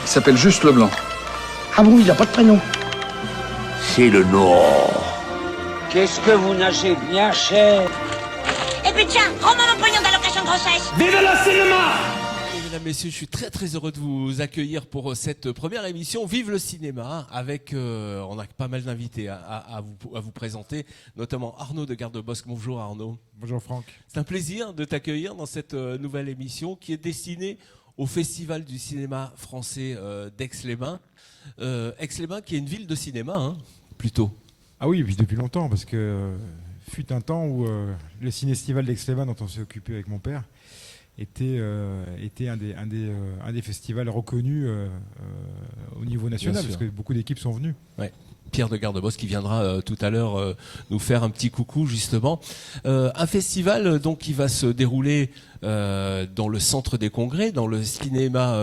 Il s'appelle juste Leblanc. Ah bon, il n'a pas de prénom? C'est le Nord. Qu'est-ce que vous nagez bien cher? Eh ben tiens, rends-moi mon pognon d'allocation de grossesse. Vive le cinéma! Mesdames, Messieurs, je suis très très heureux de vous accueillir pour cette première émission Vive le cinéma avec, on a pas mal d'invités à vous présenter, notamment Arnaud de Gardebosque. Bonjour Arnaud. Bonjour Franck. C'est un plaisir de t'accueillir dans cette nouvelle émission qui est destinée au Festival du cinéma français d'Aix-les-Bains. Aix-les-Bains qui est une ville de cinéma, hein, plutôt. Ah oui, depuis longtemps, parce que fut un temps où le Ciné-Estival d'Aix-les-Bains, dont on s'est occupé avec mon père, était un des festivals reconnus au niveau national, parce que beaucoup d'équipes sont venues. Ouais. Pierre de Gardebosque qui viendra tout à l'heure nous faire un petit coucou justement. Un festival donc qui va se dérouler dans le centre des congrès, dans le cinéma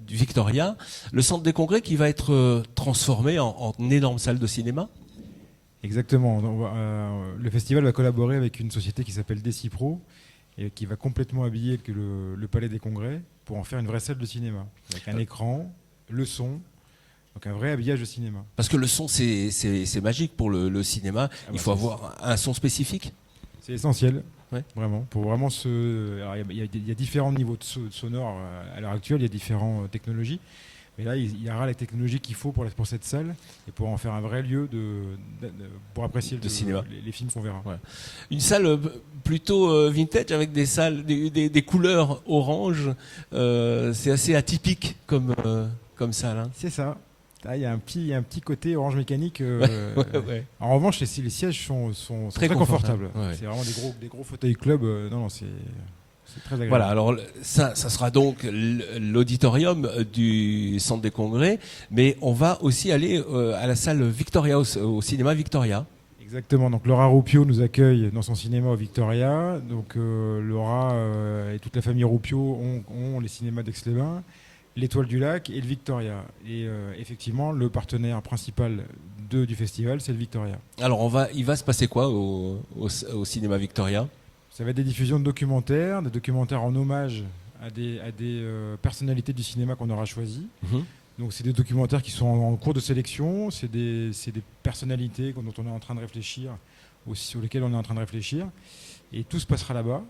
du Victoria. Le centre des congrès qui va être transformé en énorme salle de cinéma. Exactement. Le festival va collaborer avec une société qui s'appelle Decipro et qui va complètement habiller le palais des congrès pour en faire une vraie salle de cinéma avec un écran, le son. Donc un vrai habillage de cinéma. Parce que le son, c'est magique pour le cinéma. Il faut avoir un son spécifique. C'est essentiel, ouais. Vraiment. Pour vraiment il y a différents niveaux de sonore à l'heure actuelle, il y a différentes technologies. Mais là, il y aura la technologie qu'il faut pour cette salle et pour en faire un vrai lieu pour apprécier le cinéma. Les films qu'on verra. Ouais. Une salle plutôt vintage avec des couleurs orange. C'est assez atypique comme salle. Hein. C'est ça. Il y a un petit côté orange mécanique. Ouais. En revanche, les sièges sont très confortables. Ouais. C'est vraiment des gros fauteuils club. C'est très agréable. Voilà, alors ça sera donc l'auditorium du centre des congrès, mais on va aussi aller à la salle Victoria, au cinéma Victoria. Exactement, donc Laura Roupio nous accueille dans son cinéma au Victoria. Donc Laura et toute la famille Roupio ont les cinémas d'Aix-les-Bains, l'Étoile du Lac et le Victoria. Et effectivement, le partenaire principal du festival, c'est le Victoria. Alors il va se passer quoi au cinéma Victoria ? Ça va être des diffusions de documentaires en hommage à des personnalités du cinéma qu'on aura choisies. Mmh. Donc c'est des documentaires qui sont en cours de sélection, c'est des personnalités dont on est en train de réfléchir, sur lesquelles on est en train de réfléchir. Et tout se passera là-bas.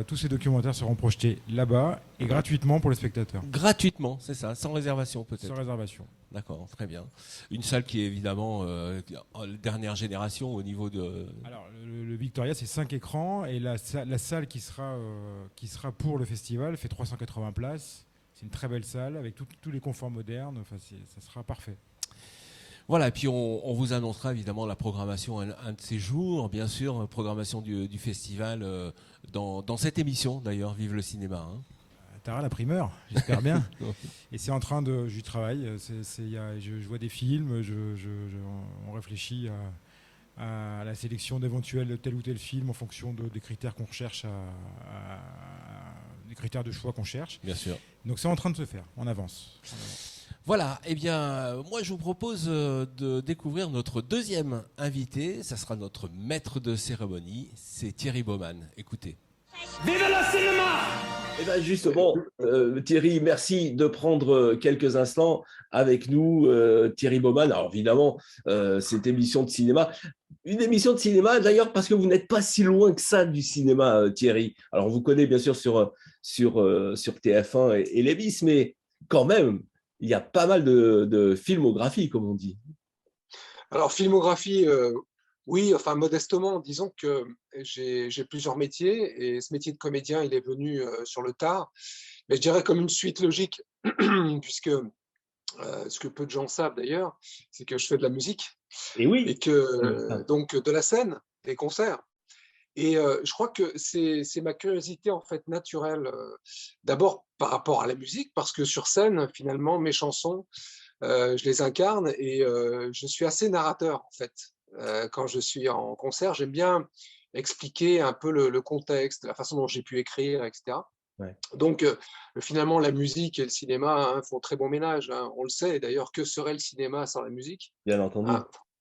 Tous ces documentaires seront projetés là-bas et gratuitement pour les spectateurs. Gratuitement, c'est ça, sans réservation peut-être. Sans réservation. D'accord, très bien. Une salle qui est évidemment dernière génération au niveau de... Alors le Victoria, c'est 5 écrans et la salle qui sera pour le festival fait 380 places. C'est une très belle salle avec tous les conforts modernes. Enfin, ça sera parfait. Voilà, et puis on vous annoncera évidemment la programmation un de ces jours, bien sûr, programmation du festival dans cette émission d'ailleurs, Vive le cinéma. Hein. T'auras la primeur, j'espère bien. Et c'est en train j'y travaille, je vois des films, on réfléchit à la sélection d'éventuels de tel ou tel film en fonction des critères qu'on recherche, des critères de choix qu'on cherche. Bien sûr. Donc c'est en train de se faire, on avance. Voilà, eh bien, moi je vous propose de découvrir notre deuxième invité. Ça sera notre maître de cérémonie, c'est Thierry Baumann. Écoutez. Vive le cinéma! Eh bien justement, Thierry, merci de prendre quelques instants avec nous, Thierry Baumann. Alors évidemment, cette émission de cinéma, une émission de cinéma d'ailleurs parce que vous n'êtes pas si loin que ça du cinéma, Thierry. Alors on vous connaît bien sûr sur TF1 et les bis, mais quand même, il y a pas mal de filmographie, comme on dit. Alors, filmographie, oui, enfin, modestement, disons que j'ai plusieurs métiers et ce métier de comédien, il est venu sur le tard, mais je dirais comme une suite logique, puisque ce que peu de gens savent d'ailleurs, c'est que je fais de la musique et, oui. Et que donc de la scène, des concerts. Et je crois que c'est ma curiosité en fait naturelle, d'abord par rapport à la musique, parce que sur scène, finalement, mes chansons, je les incarne et je suis assez narrateur en fait. Quand je suis en concert, j'aime bien expliquer un peu le contexte, la façon dont j'ai pu écrire, etc. Ouais. Donc finalement, la musique et le cinéma font très bon ménage. Hein. On le sait d'ailleurs, que serait le cinéma sans la musique ? Bien entendu.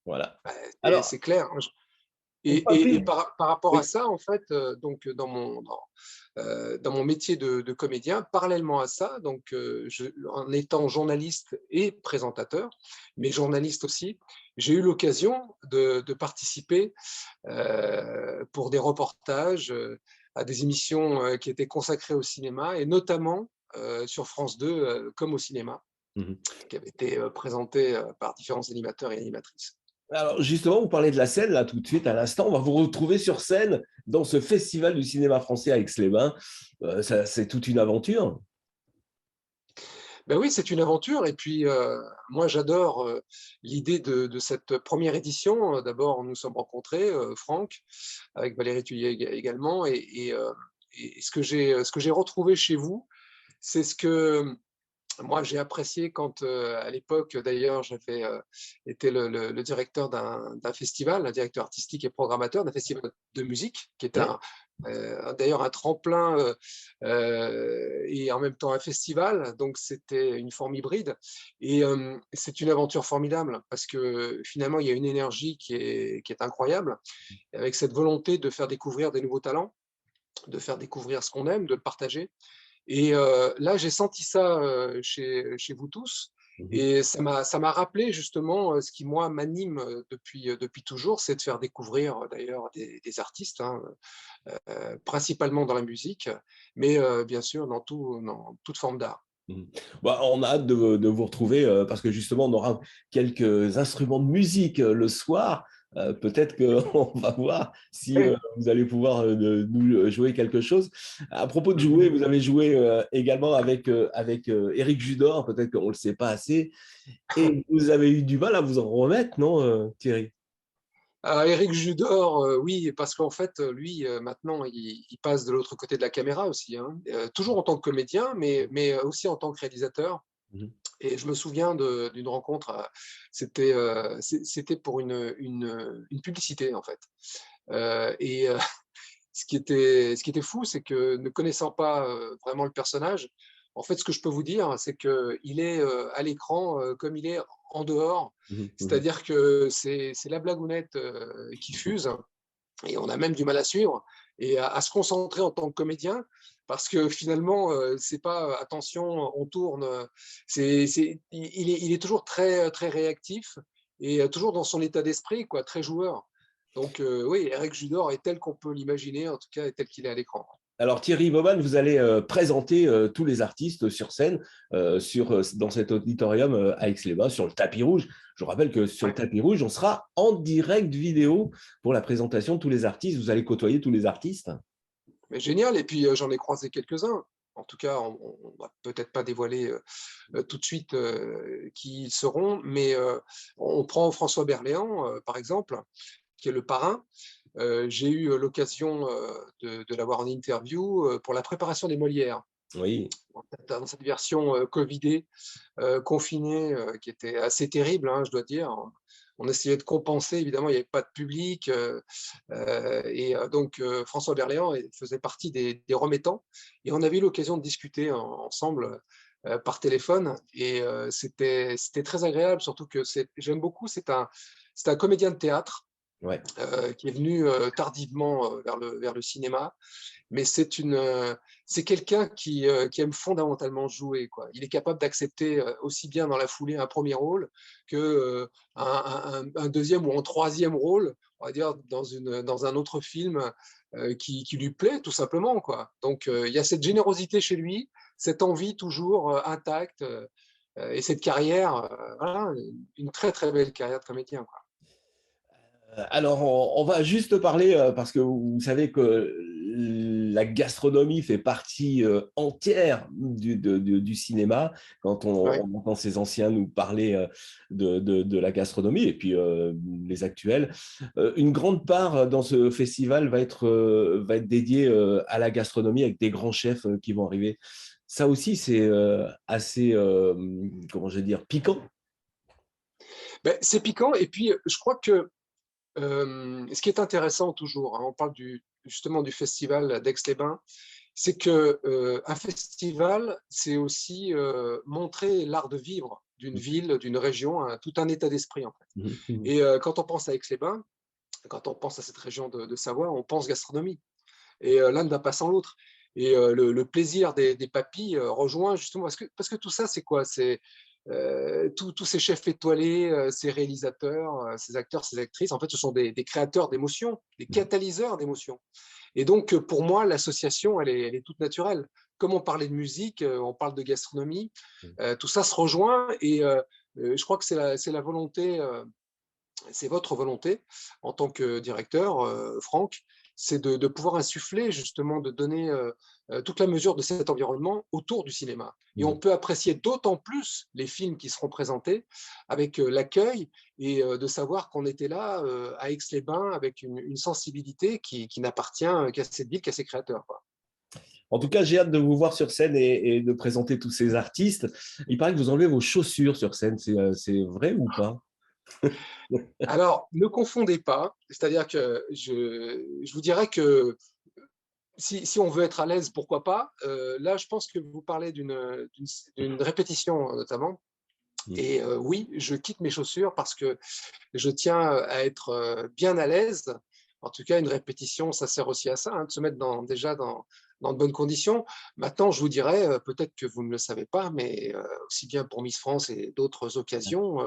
Voilà. Alors, c'est clair. Et par rapport à ça, en fait, donc dans mon métier de comédien, parallèlement à ça, donc en étant journaliste et présentateur, mais journaliste aussi, j'ai eu l'occasion de participer pour des reportages à des émissions qui étaient consacrées au cinéma, et notamment sur France 2, Comme au cinéma, qui avait été présenté par différents animateurs et animatrices. Alors justement, vous parlez de la scène, là, tout de suite, à l'instant. On va vous retrouver sur scène dans ce festival du cinéma français à Aix-les-Bains. C'est toute une aventure. Ben oui, c'est une aventure. Et puis, moi, j'adore l'idée de cette première édition. D'abord, nous nous sommes rencontrés, Franck, avec Valérie Thuillier également. Et ce que j'ai retrouvé chez vous, c'est ce que moi, j'ai apprécié quand, à l'époque, d'ailleurs, j'avais été le directeur d'un festival, un directeur artistique et programmateur d'un festival de musique, qui était d'ailleurs un tremplin et en même temps un festival. Donc, c'était une forme hybride. Et c'est une aventure formidable parce que finalement, il y a une énergie qui est incroyable, avec cette volonté de faire découvrir des nouveaux talents, de faire découvrir ce qu'on aime, de le partager. Et là, j'ai senti ça chez vous tous. Et ça m'a rappelé justement ce qui, moi, m'anime depuis toujours, c'est de faire découvrir d'ailleurs des artistes, hein, principalement dans la musique, mais bien sûr dans toute forme d'art. Bah, on a hâte de vous retrouver parce que justement, on aura quelques instruments de musique le soir. Peut-être qu'on va voir si vous allez pouvoir nous jouer quelque chose. À propos de jouer, vous avez joué également avec Éric Judor, peut-être qu'on ne le sait pas assez, et vous avez eu du mal à vous en remettre, non, Thierry? Éric Judor, oui, parce qu'en fait, lui, maintenant, il passe de l'autre côté de la caméra aussi, hein. Toujours en tant que comédien, mais aussi en tant que réalisateur. Et je me souviens d'une rencontre, c'était pour une publicité, en fait. Ce qui était fou, c'est que ne connaissant pas vraiment le personnage, en fait, ce que je peux vous dire, c'est qu'il est à l'écran comme il est en dehors. C'est-à-dire que c'est la blagounette qui fuse, et on a même du mal à suivre et à se concentrer en tant que comédien, parce que finalement, c'est pas attention, on tourne. Il est toujours très, très réactif et toujours dans son état d'esprit, quoi, très joueur. Donc oui, Éric Judor est tel qu'on peut l'imaginer, en tout cas, est tel qu'il est à l'écran. Alors Thierry Baumann, vous allez présenter tous les artistes sur scène dans cet auditorium à Aix-les-Bains, sur le tapis rouge. Je rappelle que sur le tapis rouge, on sera en direct vidéo pour la présentation de tous les artistes. Vous allez côtoyer tous les artistes. Mais génial, et puis j'en ai croisé quelques-uns. En tout cas, on ne va peut-être pas dévoiler tout de suite qui ils seront, mais on prend François Berléand, par exemple, qui est le parrain. J'ai eu l'occasion de l'avoir en interview pour la préparation des Molières. Oui. Dans cette version Covidée, confinée, qui était assez terrible, hein, je dois dire. On essayait de compenser, évidemment, il n'y avait pas de public. Donc, François Berléand faisait partie des remettants. Et on avait eu l'occasion de discuter ensemble par téléphone. Et c'était très agréable, surtout que j'aime beaucoup, c'est un comédien de théâtre. Ouais. Qui est venu tardivement vers le cinéma, mais c'est quelqu'un qui aime fondamentalement jouer, quoi. Il est capable d'accepter aussi bien dans la foulée un premier rôle que un deuxième ou un troisième rôle, on va dire, dans un autre film qui lui plaît tout simplement, quoi. Donc il y a cette générosité chez lui, cette envie toujours intacte et cette carrière, voilà, une très très belle carrière de comédien, quoi. Alors, on va juste parler, parce que vous savez que la gastronomie fait partie entière du cinéma. Quand on entend ces anciens nous parler de la gastronomie, et puis les actuels, une grande part dans ce festival va être dédiée à la gastronomie, avec des grands chefs qui vont arriver. Ça aussi, c'est assez, comment je vais dire, piquant. Ben, c'est piquant, et puis je crois que ce qui est intéressant toujours, hein, on parle justement du festival d'Aix-les-Bains, c'est qu'un festival, c'est aussi montrer l'art de vivre d'une ville, d'une région, tout un état d'esprit, en fait. Et quand on pense à Aix-les-Bains, quand on pense à cette région de Savoie, on pense gastronomie. Et l'un ne va pas sans l'autre. Et le plaisir des papilles rejoint justement, parce que tout ça, c'est quoi? C'est tous ces chefs étoilés, ces réalisateurs, ces acteurs, ces actrices, en fait, ce sont des créateurs d'émotions, des catalyseurs d'émotions. Et donc, pour moi, l'association, elle est toute naturelle. Comme on parlait de musique, on parle de gastronomie, tout ça se rejoint et je crois que c'est la volonté, c'est votre volonté en tant que directeur, Franck, c'est de pouvoir insuffler justement, de donner toute la mesure de cet environnement autour du cinéma. Et on peut apprécier d'autant plus les films qui seront présentés avec l'accueil et de savoir qu'on était là à Aix-les-Bains avec une sensibilité qui n'appartient qu'à cette ville, qu'à ses créateurs, quoi. En tout cas, j'ai hâte de vous voir sur scène et de présenter tous ces artistes. Il paraît que vous enlevez vos chaussures sur scène, c'est vrai ou pas? Alors, ne confondez pas, c'est-à-dire que je vous dirais que si on veut être à l'aise, pourquoi pas. Là, je pense que vous parlez d'une répétition notamment. Et oui, je quitte mes chaussures parce que je tiens à être bien à l'aise. En tout cas, une répétition, ça sert aussi à ça, hein, de se mettre déjà dans de bonnes conditions. Maintenant, je vous dirais, peut-être que vous ne le savez pas, mais aussi bien pour Miss France et d'autres occasions,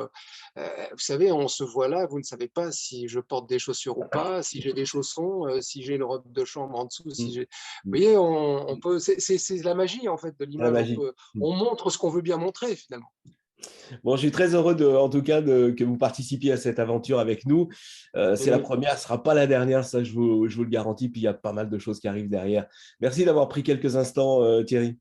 vous savez, on se voit là, vous ne savez pas si je porte des chaussures ou pas, si j'ai des chaussons, si j'ai une robe de chambre en dessous. Vous voyez, on peut, c'est la magie en fait de l'image. On montre ce qu'on veut bien montrer finalement. Bon, je suis très heureux en tout cas que vous participiez à cette aventure avec nous. C'est la première, ce ne sera pas la dernière, ça je vous le garantis. Puis il y a pas mal de choses qui arrivent derrière. Merci d'avoir pris quelques instants, Thierry.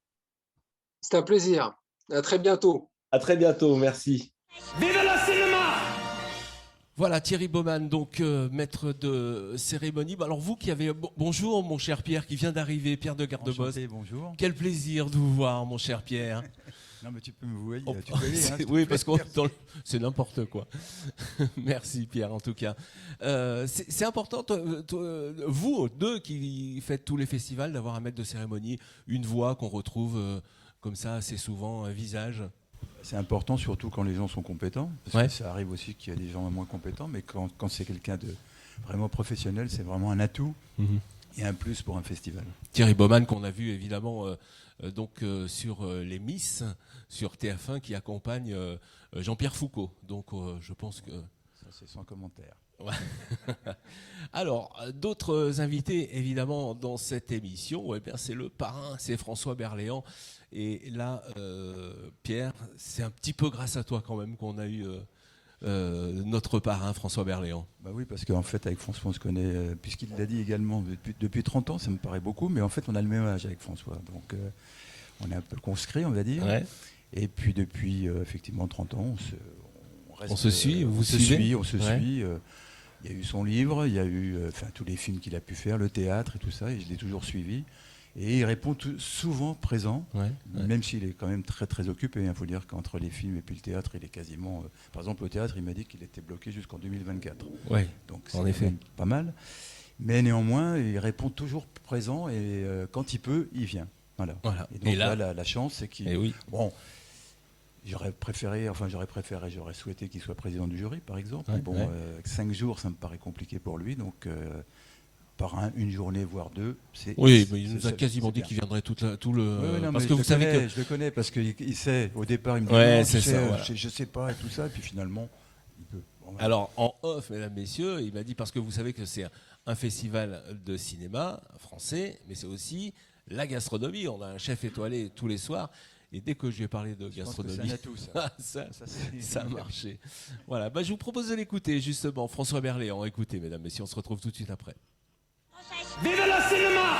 C'est un plaisir. À très bientôt. À très bientôt, merci. Vive le cinéma! Voilà, Thierry Baumann, donc maître de cérémonie. Alors vous qui avez... Bonjour mon cher Pierre qui vient d'arriver, Pierre de Gardebos. Bonjour. Quel plaisir de vous voir mon cher Pierre. Non mais tu peux me voir, oui, parce que c'est n'importe quoi. Merci Pierre en tout cas. C'est important, vous deux qui faites tous les festivals, d'avoir un maître de cérémonie, une voix qu'on retrouve comme ça assez souvent, un visage. C'est important surtout quand les gens sont compétents, parce que ça arrive aussi qu'il y a des gens moins compétents, mais quand c'est quelqu'un de vraiment professionnel, c'est vraiment un atout et un plus pour un festival. Thierry Baumann qu'on a vu évidemment sur les Miss, sur TF1 qui accompagne Jean-Pierre Foucault. Donc je pense que... Ça c'est sans commentaire. Ouais. Alors, d'autres invités évidemment dans cette émission, c'est le parrain, c'est François Berléand. Et là, Pierre, c'est un petit peu grâce à toi quand même qu'on a eu notre parrain, François Berléand. Bah oui, parce qu'en fait, avec François, on se connaît, puisqu'il l'a dit également, depuis 30 ans, ça me paraît beaucoup, mais en fait, on a le même âge avec François. Donc, on est un peu conscrit, on va dire. Ouais. Et puis, depuis effectivement 30 ans, on se suit, on se suit. Il y a eu son livre, il y a eu tous les films qu'il a pu faire, le théâtre et tout ça, et je l'ai toujours suivi. Et il répond souvent présent, même s'il est quand même très très occupé. Il faut dire qu'entre les films et puis le théâtre, il est quasiment... par exemple, au théâtre, il m'a dit qu'il était bloqué jusqu'en 2024. Ouais, donc c'est en effet pas mal. Mais néanmoins, il répond toujours présent et quand il peut, il vient. Voilà. Et donc là, la chance, c'est qu'il... Oui. Bon, j'aurais souhaité qu'il soit président du jury, par exemple. Mais bon, 5 jours, ça me paraît compliqué pour lui, donc... par une journée, voire deux. Oui, mais il nous a quasiment dit qu'il viendrait tout le... parce que vous savez que... Je le connais, parce qu'il sait, au départ, il me dit je sais pas, et tout ça, et puis finalement, il peut. Bon, voilà. Alors, en off, mesdames, messieurs, il m'a dit, parce que vous savez que c'est un festival de cinéma français, mais c'est aussi la gastronomie. On a un chef étoilé tous les soirs. Et dès que je lui ai parlé de gastronomie, ça a marché. Voilà, je vous propose de l'écouter, justement. François Berléand, écoutez, mesdames, messieurs, on se retrouve tout de suite après. Vive le cinéma!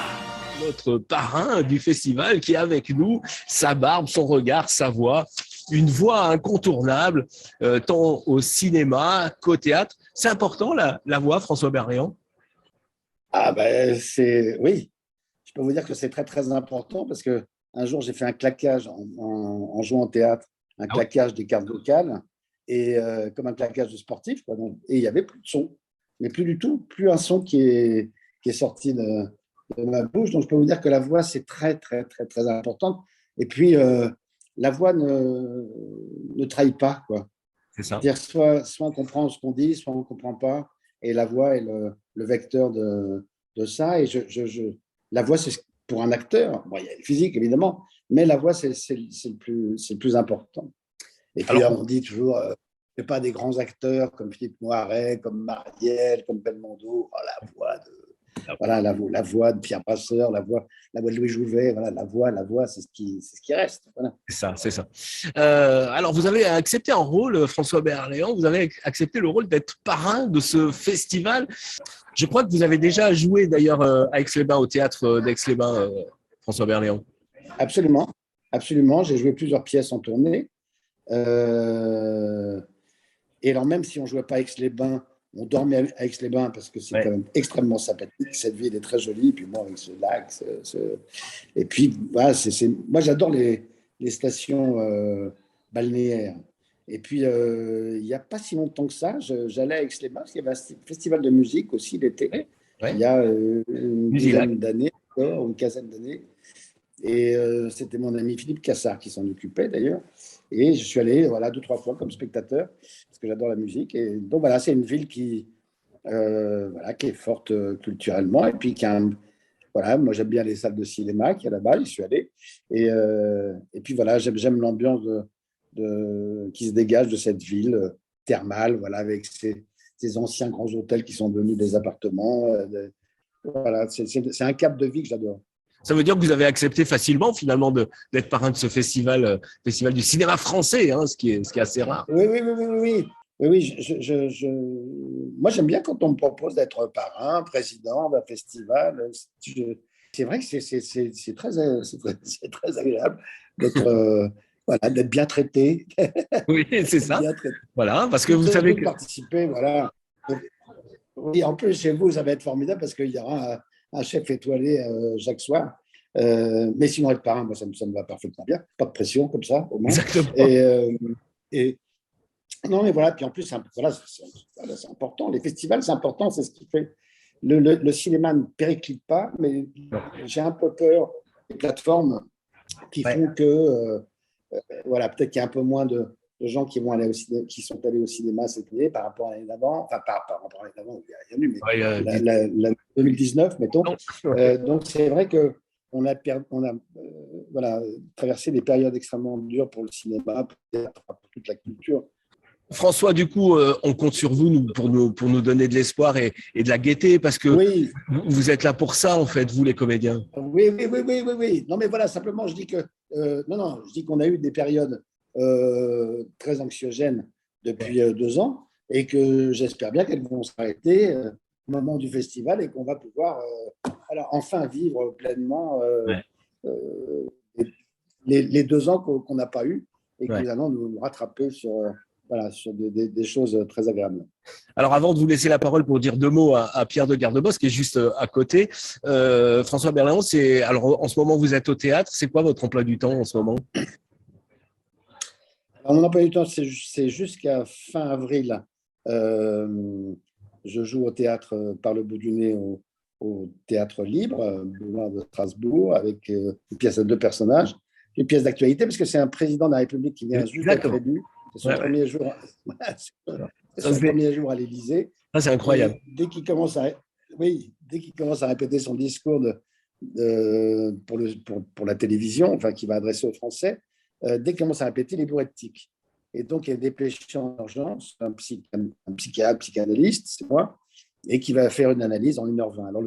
Notre parrain du festival qui est avec nous, sa barbe, son regard, sa voix, une voix incontournable, tant au cinéma qu'au théâtre. C'est important la voix, François Berléand? Ah oui, je peux vous dire que c'est très très important parce que un jour j'ai fait un claquage en jouant au théâtre, un claquage des cartes vocales et comme un claquage de sportif, quoi, donc, et il n'y avait plus de son, mais plus du tout, plus un son qui est sorti de ma bouche. Donc, je peux vous dire que la voix, c'est très, très, très, très important. Et puis, la voix ne trahit pas, quoi. C'est ça. C'est-à-dire soit on comprend ce qu'on dit, soit on ne comprend pas. et la voix est le vecteur de ça. Et la voix, c'est pour un acteur, bon, il y a le physique évidemment, mais la voix, c'est le plus important. Et puis on dit toujours, c'est pas des grands acteurs comme Philippe Noiret, comme Marielle, comme Belmondo, la voix de Pierre Brasseur, la voix de Louis Jouvet, voilà, la voix, c'est ce qui reste. Voilà. C'est ça. Alors, vous avez accepté un rôle, François Berléand, vous avez accepté le rôle d'être parrain de ce festival. Je crois que vous avez déjà joué d'ailleurs à Aix-les-Bains, au théâtre d'Aix-les-Bains, François Berléand. Absolument. J'ai joué plusieurs pièces en tournée. Et alors, même si on ne jouait pas à Aix-les-Bains, on dormait à Aix-les-Bains parce que c'est quand même extrêmement sympathique. Cette ville est très jolie. Et puis, moi, avec ce lac. Et puis, voilà, moi, j'adore les stations balnéaires. Et puis, il n'y a pas si longtemps que ça, j'allais à Aix-les-Bains parce qu'il y avait un festival de musique aussi l'été. Il y a une dizaine d'années, une quinzaine d'années. Et c'était mon ami Philippe Cassard qui s'en occupait d'ailleurs. Et je suis allé 2-3 fois comme spectateur parce que j'adore la musique. Et donc voilà, c'est une ville qui est forte culturellement et puis moi j'aime bien les salles de cinéma qui est là-bas, j'y suis allé. Et puis voilà, j'aime l'ambiance qui se dégage de cette ville thermale, avec ces anciens grands hôtels qui sont devenus des appartements. Voilà, c'est un cap de vie que j'adore. Ça veut dire que vous avez accepté facilement, finalement, d'être parrain de ce festival du cinéma français, ce qui est assez rare. Oui. Moi, j'aime bien quand on me propose d'être parrain, président d'un festival. C'est vrai que c'est très agréable d'être bien traité. Oui, c'est ça. Voilà, parce que vous savez que... participer, voilà. Oui, en plus, chez vous, ça va être formidable parce qu'il y aura un chef étoilé chaque soir. Mais sinon, être parrain, moi, ça me va parfaitement bien. Pas de pression comme ça, au moins. Exactement. Et non, mais voilà. Puis en plus, c'est important. Les festivals, c'est important. C'est ce qui fait. Le cinéma ne périclite pas, mais j'ai un peu peur des plateformes qui font que, peut-être qu'il y a un peu moins de gens qui sont allés au cinéma cette année par rapport à l'année d'avant. Enfin, par rapport à l'année d'avant, il y a eu, mais la 2019, mettons. Donc, c'est vrai qu'on a traversé des périodes extrêmement dures pour le cinéma, pour toute la culture. François, du coup, on compte sur vous pour nous donner de l'espoir et de la gaieté, parce que vous êtes là pour ça, en fait, vous, les comédiens. Oui. Non, mais voilà, simplement, je dis que je dis qu'on a eu des périodes très anxiogènes depuis 2 ans et que j'espère bien qu'elles vont s'arrêter au moment du festival et qu'on va pouvoir enfin vivre pleinement les 2 ans qu'on n'a pas eu et que nous allons nous rattraper sur des choses très agréables. Alors, avant de vous laisser la parole pour dire 2 mots à Pierre de Gardebos, qui est juste à côté, François Berléand, alors en ce moment, vous êtes au théâtre. C'est quoi votre emploi du temps en ce moment? Alors, mon emploi du temps, c'est jusqu'à fin avril. Je joue au théâtre par le bout du nez au Théâtre Libre, boulevard de Strasbourg, avec une pièce à 2 personnages, une pièce d'actualité, parce que c'est un président de la République qui vient juste d'être élu. C'est son premier jour. C'est son premier jour à l'Élysée. C'est incroyable. Et dès qu'il commence à répéter son discours pour la télévision, qui va adresser aux Français, dès qu'il commence à répéter, il est bourré de tics. Et donc, il est dépêché en urgence, un psychiatre, psychanalyste, c'est moi, et qui va faire une analyse en 1h20. Alors,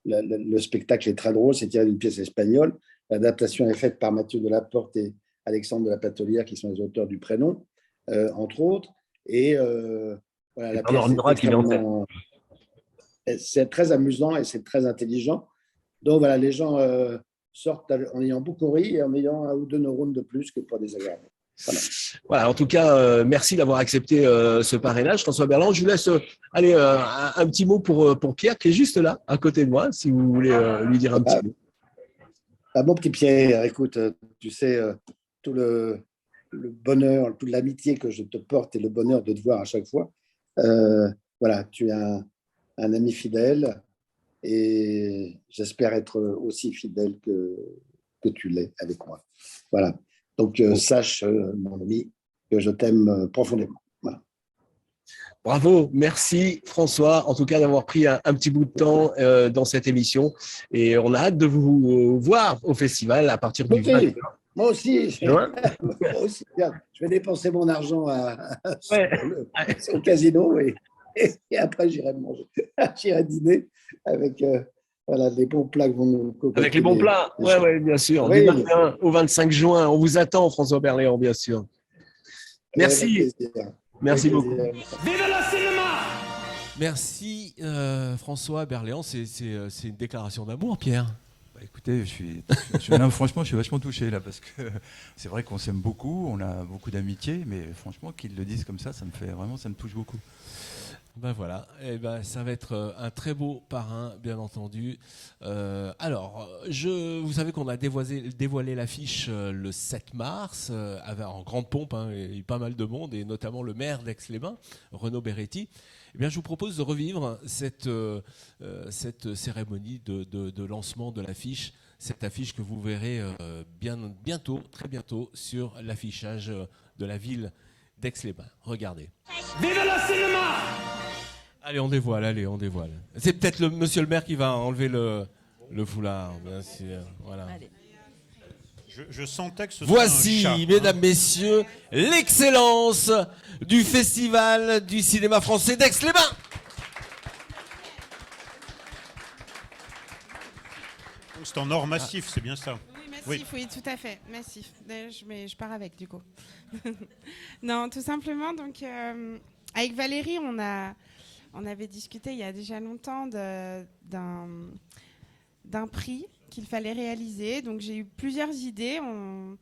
le spectacle est très drôle, c'est tiré d'une pièce espagnole. L'adaptation est faite par Mathieu Delaporte et Alexandre de la Patelière, qui sont les auteurs du Prénom, entre autres. Et la pièce c'est très amusant et c'est très intelligent. Donc, les gens sortent en ayant beaucoup ri et en ayant 1 ou 2 neurones de plus que pour des agréables. Voilà, en tout cas, merci d'avoir accepté ce parrainage, François Berléand. Je vous laisse un petit mot pour Pierre, qui est juste là, à côté de moi, si vous voulez lui dire un petit mot. Mon petit Pierre, écoute, tu sais, tout le bonheur, toute l'amitié que je te porte et le bonheur de te voir à chaque fois. Tu es un ami fidèle et j'espère être aussi fidèle que tu l'es avec moi. Voilà. Donc, sache, mon ami, que je t'aime profondément. Voilà. Bravo, merci François, en tout cas d'avoir pris un petit bout de temps dans cette émission. Et on a hâte de vous voir au festival à partir du 20. Moi aussi. Ouais. Moi aussi. Je vais dépenser mon argent au casino et après j'irai manger. J'irai dîner avec les bons plats que vont nous concocter. Avec les bons plats, oui, bien sûr. Oui, du 21 au 25 juin, on vous attend, François Berléand, bien sûr. Merci. Merci beaucoup. Vive le cinéma! Merci François Berléand, c'est une déclaration d'amour, Pierre. Bah, écoutez, franchement, je suis vachement touché là parce que c'est vrai qu'on s'aime beaucoup, on a beaucoup d'amitié, mais franchement, qu'ils le disent comme ça me touche beaucoup. Ben voilà, ça va être un très beau parrain, bien entendu. Vous savez qu'on a dévoilé l'affiche le 7 mars, en grande pompe, il y a eu pas mal de monde, et notamment le maire d'Aix-les-Bains, Renaud Beretti. Eh bien, je vous propose de revivre cette cérémonie de lancement de l'affiche, cette affiche que vous verrez bientôt, très bientôt, sur l'affichage de la ville d'Aix-les-Bains. Regardez. Vive le cinéma! Allez, on dévoile. C'est peut-être monsieur le maire qui va enlever le foulard, bien sûr. Voilà. Allez. Je sentais que ce Voici, serait un chat, mesdames, messieurs, l'excellence du Festival du cinéma français d'Aix-les-Bains. C'est en or massif, c'est bien ça? Oui, massif, oui, tout à fait, massif. D'ailleurs, je pars avec, du coup. Non, tout simplement, donc, avec Valérie, on avait discuté il y a déjà longtemps d'un prix qu'il fallait réaliser. Donc j'ai eu plusieurs idées. On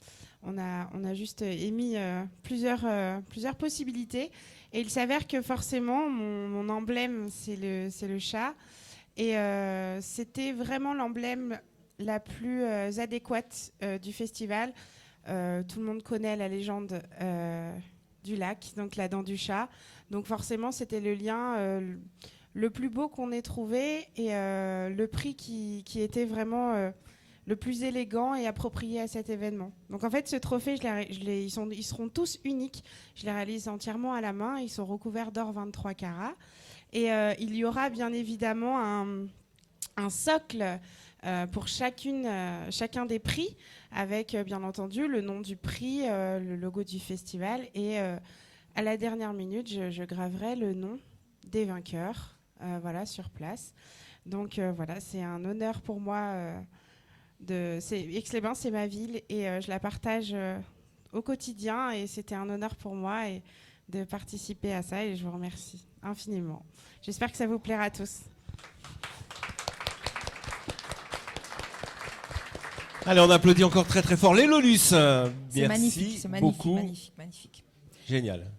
a juste émis plusieurs possibilités. Et il s'avère que forcément, mon emblème, c'est le chat. Et c'était vraiment l'emblème la plus adéquate du festival. Tout le monde connaît la légende du lac, donc la dent du chat. Donc forcément, c'était le lien le plus beau qu'on ait trouvé et le prix qui était vraiment le plus élégant et approprié à cet événement. Donc en fait, ce trophée, ils seront tous uniques. Je les réalise entièrement à la main. Ils sont recouverts d'or 23 carats. Et il y aura bien évidemment un socle pour chacun des prix, avec bien entendu le nom du prix, le logo du festival. Et à la dernière minute, je graverai le nom des vainqueurs. Sur place. Donc voilà, c'est un honneur pour moi. Aix-les-Bains, c'est ma ville et je la partage au quotidien et c'était un honneur pour moi de participer à ça et je vous remercie infiniment. J'espère que ça vous plaira à tous. Allez, on applaudit encore très très fort les Lolus. C'est magnifique, c'est beaucoup. magnifique. Génial.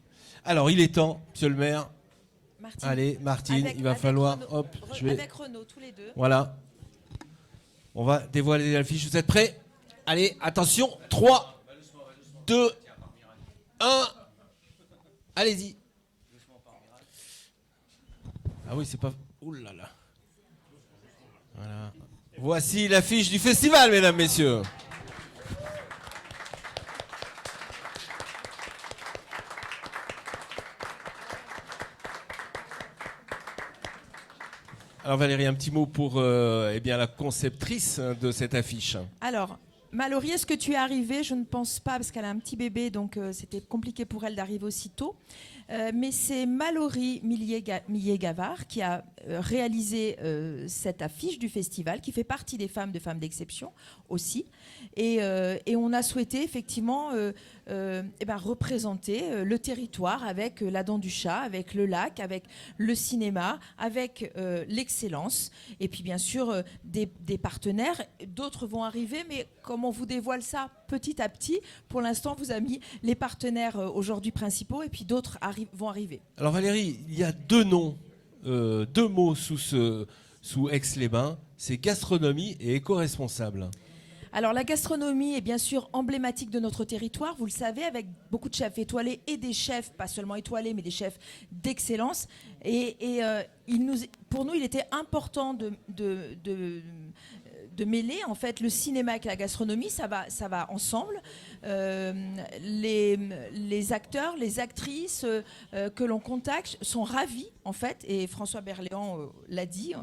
Alors, il est temps, monsieur le maire. Martine. Allez, Martine, il va falloir... Avec Renaud, tous les deux. Voilà. On va dévoiler l'affiche. Vous êtes prêts? Allez, attention. 3, 2, 1. Allez-y. Ah oui, c'est pas... Ouh là là. Voilà. Voici l'affiche du festival, mesdames, messieurs. Alors Valérie, un petit mot pour la conceptrice de cette affiche. Alors, Mallory, est-ce que tu es arrivée? Je ne pense pas, parce qu'elle a un petit bébé, donc c'était compliqué pour elle d'arriver aussitôt. Mais c'est Mallory Millet-Gavard qui a réalisé cette affiche du festival, qui fait partie des femmes d'exception aussi. Et on a souhaité effectivement représenter le territoire avec la dent du chat, avec le lac, avec le cinéma, avec l'excellence. Et puis bien sûr des partenaires. D'autres vont arriver, mais comme on vous dévoile ça petit à petit, pour l'instant vous avez mis les partenaires aujourd'hui principaux et puis d'autres vont arriver. Alors Valérie, il y a deux noms, deux mots sous Aix-les-Bains, c'est gastronomie et éco-responsable. Alors la gastronomie est bien sûr emblématique de notre territoire, vous le savez, avec beaucoup de chefs étoilés et des chefs, pas seulement étoilés, mais des chefs d'excellence. Et pour nous, il était important de mêler en fait le cinéma avec la gastronomie, ça va ensemble. les acteurs, les actrices que l'on contacte sont ravis en fait, et François Berléand l'a dit,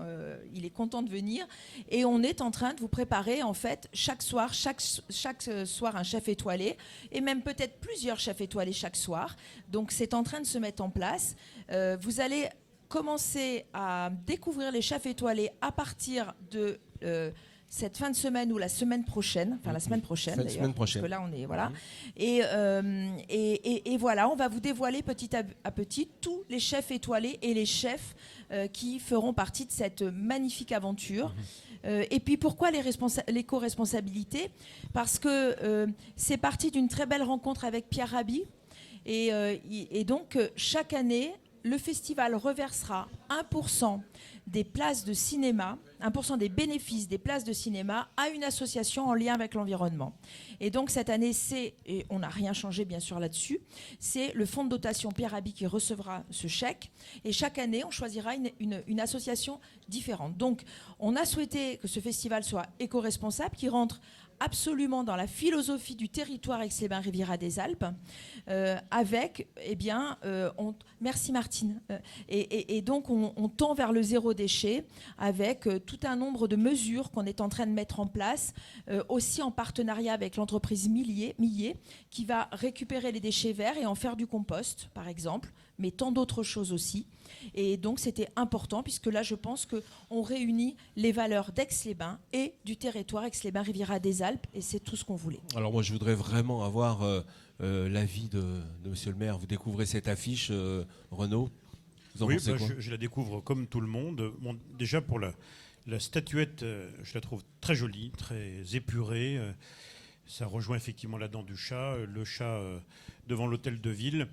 il est content de venir, et on est en train de vous préparer en fait chaque soir un chef étoilé, et même peut-être plusieurs chefs étoilés chaque soir. Donc c'est en train de se mettre en place. Vous allez commencer à découvrir les chefs étoilés à partir de cette fin de semaine ou la semaine prochaine, enfin la semaine prochaine d'ailleurs, parce que là on est voilà, et voilà, on va vous dévoiler petit à petit tous les chefs étoilés et les chefs qui feront partie de cette magnifique aventure. Et puis pourquoi l'éco-responsabilité ? Parce que c'est parti d'une très belle rencontre avec Pierre Rabhi, et donc chaque année le festival reversera 1% des places de cinéma, 1% des bénéfices des places de cinéma à une association en lien avec l'environnement. Et donc cette année, et on n'a rien changé bien sûr là-dessus, c'est le fonds de dotation Pierre Rabhi qui recevra ce chèque. Et chaque année, on choisira une association différente. Donc on a souhaité que ce festival soit éco-responsable, qui rentre absolument dans la philosophie du territoire Aix-les-Bains-Riviera des Alpes, avec, merci Martine, et donc on tend vers le zéro déchet avec tout un nombre de mesures qu'on est en train de mettre en place, aussi en partenariat avec l'entreprise Millet, qui va récupérer les déchets verts et en faire du compost, par exemple, mais tant d'autres choses aussi. Et donc c'était important, puisque là je pense qu'on réunit les valeurs d'Aix-les-Bains et du territoire Aix-les-Bains-Riviera des Alpes, et c'est tout ce qu'on voulait. Alors moi je voudrais vraiment avoir l'avis de monsieur le maire. Vous découvrez cette affiche, Renaud, vous en pensez quoi ? Je la découvre comme tout le monde. Bon, déjà pour la statuette, je la trouve très jolie, très épurée. Ça rejoint effectivement la dent du chat, le chat devant l'hôtel de ville.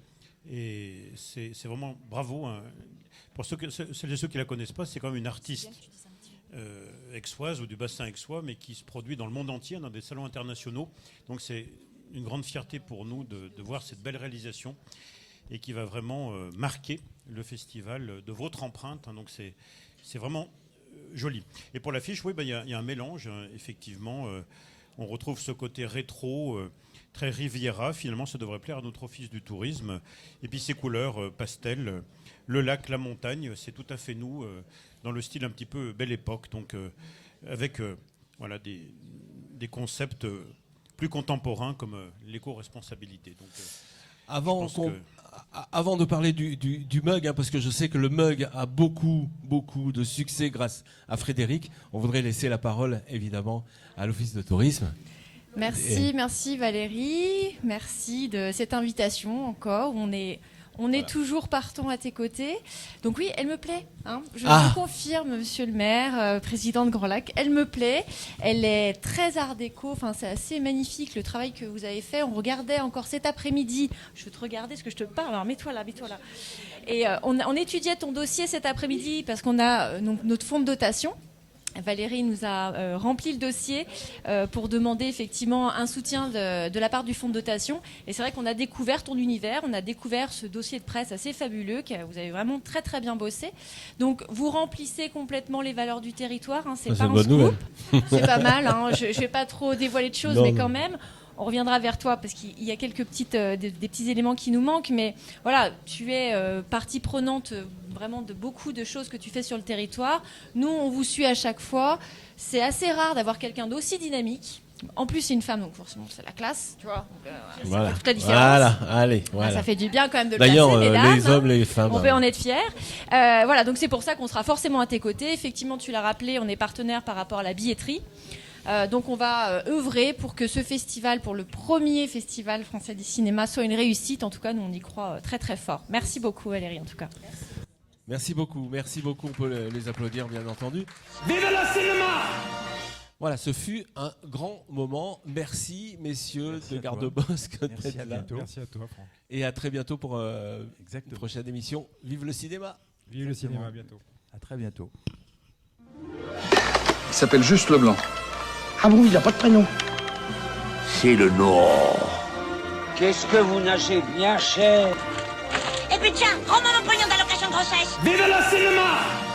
Et c'est vraiment bravo. Hein. Pour celles et ceux qui ne la connaissent pas, c'est quand même une artiste aixoise ou du bassin aixois, mais qui se produit dans le monde entier, dans des salons internationaux. Donc c'est une grande fierté pour nous de voir cette belle réalisation, et qui va vraiment marquer le festival de votre empreinte. Hein. Donc c'est vraiment joli. Et pour l'affiche, oui, y a un mélange, effectivement. On retrouve ce côté rétro, très Riviera. Finalement, ça devrait plaire à notre office du tourisme. Et puis ces couleurs pastel, le lac, la montagne, c'est tout à fait nous, dans le style un petit peu Belle Époque. Donc avec voilà, des concepts plus contemporains comme l'éco-responsabilité. Donc, avant de parler du mug, hein, parce que je sais que le mug a beaucoup de succès grâce à Frédéric, on voudrait laisser la parole évidemment à l'Office de tourisme. Merci Valérie, merci de cette invitation encore. On est toujours partant à tes côtés. Donc oui, elle me plaît. Hein. Je vous confirme, monsieur le maire, président de Grand Lac, elle me plaît. Elle est très art déco. Enfin, c'est assez magnifique le travail que vous avez fait. On regardait encore cet après-midi. Je veux te regarder parce que je te parle. Alors mets-toi là. Et on étudiait ton dossier cet après-midi parce qu'on a donc notre fonds de dotation. Valérie nous a rempli le dossier pour demander effectivement un soutien de la part du fonds de dotation. Et c'est vrai qu'on a découvert ton univers, on a découvert ce dossier de presse assez fabuleux, que vous avez vraiment très très bien bossé. Donc vous remplissez complètement les valeurs du territoire, hein, c'est pas un scoop, c'est pas mal, hein, je ne vais pas trop dévoiler de choses, mais quand même... On reviendra vers toi parce qu'il y a quelques des petits éléments qui nous manquent, mais voilà, tu es partie prenante vraiment de beaucoup de choses que tu fais sur le territoire. Nous, on vous suit à chaque fois. C'est assez rare d'avoir quelqu'un d'aussi dynamique. En plus, c'est une femme, donc forcément, c'est la classe, tu vois. Donc, ça fait toute la différence. Voilà. Ça fait du bien quand même de le D'ailleurs, placer, mesdames, les hommes, les femmes. On peut en être fiers. Voilà, donc c'est pour ça qu'on sera forcément à tes côtés. Effectivement, tu l'as rappelé, on est partenaire par rapport à la billetterie. Donc on va œuvrer pour que ce festival, pour le premier festival français du cinéma, soit une réussite. En tout cas, nous on y croit très très fort. Merci beaucoup Valérie en tout cas. Merci beaucoup, on peut les applaudir bien entendu. Vive le cinéma! Voilà, ce fut un grand moment. Merci messieurs de Garde-Bosque d'être là. Merci à toi Franck. Et à très bientôt pour une prochaine émission. Vive le cinéma! Vive le cinéma, à bientôt. À très bientôt. Il s'appelle juste Leblanc. Ah bon, il n'a pas de prénom. C'est le Nord. Qu'est-ce que vous nagez bien cher? Et puis tiens, rends-moi mon pognon d'allocation de grossesse. Vive le cinéma!